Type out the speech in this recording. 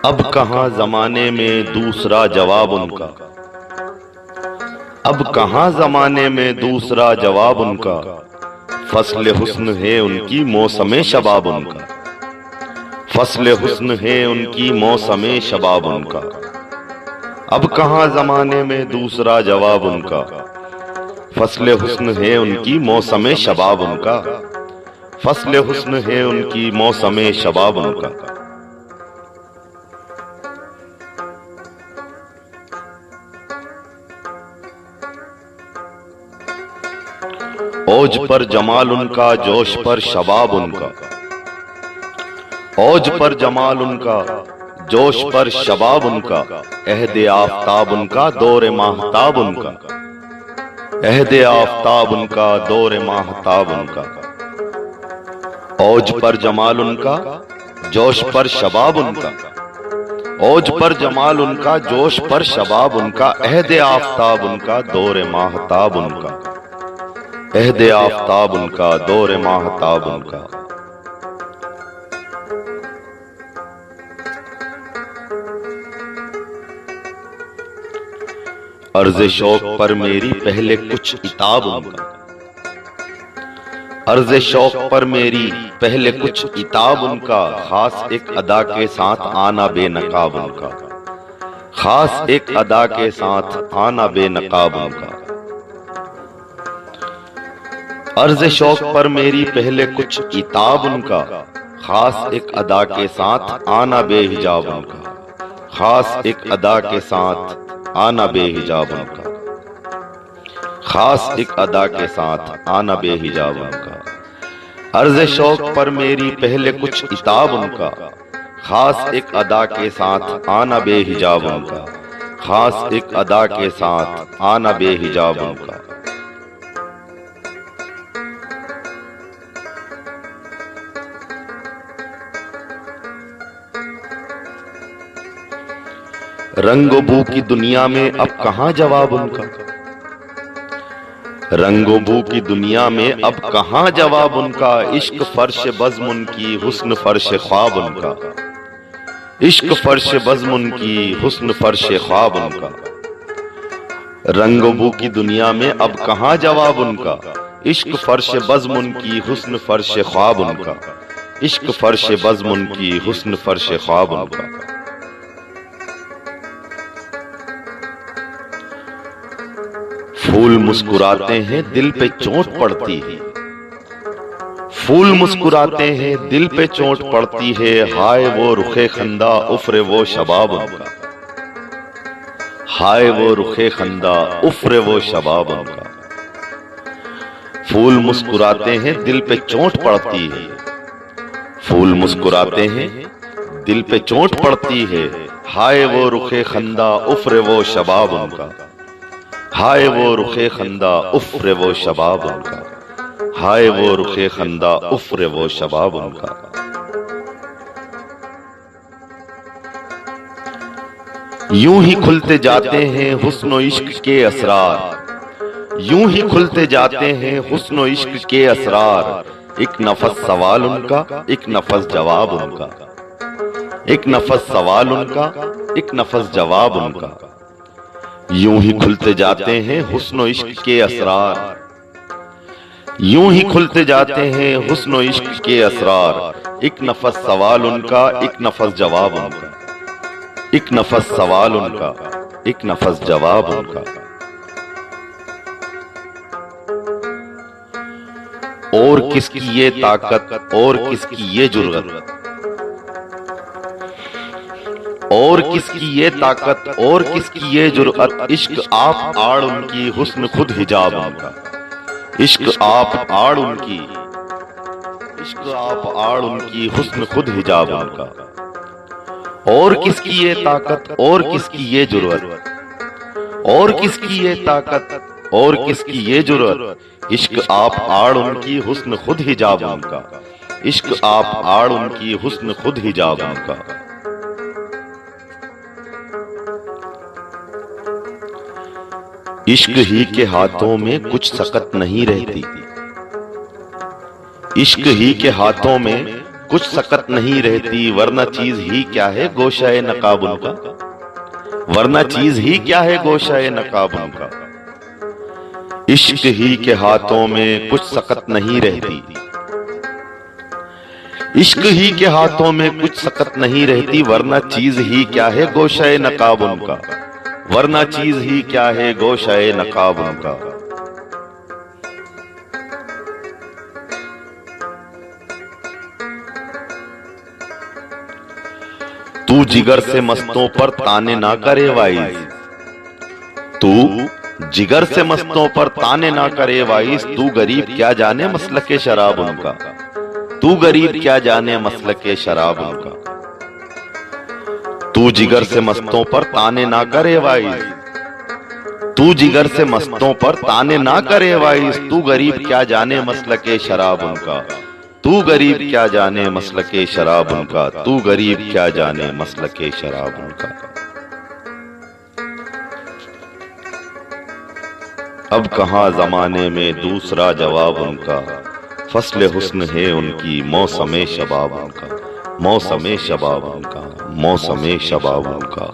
अब कहाँ जमाने में दूसरा जवाब उनका। अब कहाँ जमाने में दूसरा जवाब उनका। फस्ल हुस्न है उनकी मौसमे शबाब उनका। फस्ल हुस्न है उनकी मौसमे शबाब उनका। अब कहाँ जमाने में दूसरा जवाब उनका। फस्ल हुस्न है उनकी मौसमे शबाब उनका। फस्ल हुस्न है उनकी मौसमे शबाब उनका। औज पर जमाल उनका, जोश पर शबाब उनका। औज पर जमाल उनका, जोश पर शबाब उनका। अहदे आफताब उनका, दौरे माहताब उनका। अहदे आफताब उनका, दौरे माहताब उनका। औज पर जमाल उनका, जोश पर शबाब उनका। औज पर जमाल उनका, जोश पर शबाब उनका। अहदे आफताब उनका, दौरे माहताब उनका। अहदे आफताब उनका, दौरे माहताब उनका। अर्ज़े शौक पर मेरी पहले कुछ इताब उनका। अर्ज़े शौक पर मेरी पहले कुछ इताब उनका। खास एक अदा के साथ आना बेनकाब उनका। खास एक अदा के साथ आना बेनकाब उनका। अर्ज़े शौक पर मेरी पहले कुछ इताब उनका। खास एक अदा के साथ आना बेहिजाब उनका। खास एक अदा के साथ आना बेहिजाब उनका। खास एक अदा के साथ आना बेहिजाब उनका। अर्ज़े शौक पर मेरी पहले कुछ इताब उनका। खास एक अदा के साथ आना बेहिजाब उनका। खास एक अदा के साथ आना बेहिजाब उनका। रंगो बू की दुनिया में अब कहां जवाब उनका। रंगो बू की दुनिया में अब कहां जवाब उनका। इश्क फर्श बज़्म उनकी, हुस्न फर्श ख्वाब उनका। इश्क फर्श बज़्म उनकी, हुस्न फर्श ख्वाब उनका। रंगो बू की दुनिया में अब कहां जवाब उनका। इश्क फर्श बज़्म उनकी, हुस्न फर्श ख्वाब उनका। इश्क फर्श बज़्म उनकी, हुस्न फर्श ख्वाब उनका। फूल मुस्कुराते हैं दिल पे चोट पड़ती है। फूल मुस्कुराते हैं दिल पे चोट पड़ती है। हाय वो रुखे खंदा, उफ्रे वो शबाब उनका। हाय वो रुखे खंदा, उफ्रे वो शबाब उनका। फूल मुस्कुराते हैं दिल पे चोट पड़ती है। फूल मुस्कुराते हैं दिल पे चोट पड़ती है। हाय वो रुखे खंदा, उफ्रे वो शबाब उनका। हाय वो रुखे खंदा, उफ्रे वो शबाब उनका। हाय वो रुखे खंदा, उफ्रे वो शबाब उनका। यूं ही खुलते जाते हैं हुस्न इश्क के असरार। यूं ही खुलते जाते हैं हुस्न इश्क के असरार। एक नफस सवाल उनका, एक नफस जवाब उनका। एक नफस सवाल उनका, एक नफस जवाब उनका। यूं ही खुलते जाते हैं हुस्न इश्क के असरार। यूं ही खुलते जाते हैं हुस्न इश्क के असरार। एक नफस सवाल उनका, एक नफस जवाब उनका। एक नफस सवाल उनका, एक नफस जवाब उनका। और किसकी ये ताकत, और किसकी ये जुर्रत। और किसकी ये ताकत, और किसकी ये जुर्रत। इश्क आप आड़ उनकी, हुस्न खुद हिजाब उनका। इश्क आप आड़ उनकी, इश्क आप आड़ उनकी, हुस्न खुद हिजाब उनका। और किसकी ये ताकत, और किसकी ये जुर्रत। और किसकी ये ताकत, और किसकी ये जुर्रत। इश्क आप आड़ उनकी, हुस्न खुद हिजाब उनका। इश्क आप आड़ उनकी, हुस्न खुद हिजाब उनका। इश्क ही के हाथों में कुछ सकत नहीं रहती। इश्क ही के हाथों में कुछ सकत नहीं रहती, वरना चीज ही क्या है गोशाए नकाब उनका, वरना चीज ही क्या है गोशाए नकाब उनका। इश्क ही के हाथों में कुछ सकत नहीं रहती, इश्क ही के हाथों में कुछ सकत नहीं रहती, वरना चीज ही क्या है गोशाए नकाब उनका, वरना चीज ही क्या है गोशाए नकाब उनका। तू जिगर से मस्तों पर ताने ना करे वाइज, तू जिगर से मस्तों पर ताने ना करे वाइज, तू गरीब क्या जाने मसलके शराब उनका, तू गरीब क्या जाने मसलके शराब उनका। तू जिगर से मस्तों पर ताने ना करे वाइज, तू जिगर से मस्तों पर ताने ना करे वाइज, तू गरीब क्या जाने मसलके शराब उनका, तू गरीब क्या जाने मसलके शराब उनका, तू गरीब क्या जाने मसलके शराब उनका। अब कहां जमाने में दूसरा जवाब उनका, फसले हुस्न है उनकी मौसमे शबाब उनका, मौसमे शबाब उनका, मौसमे शबाब उनका।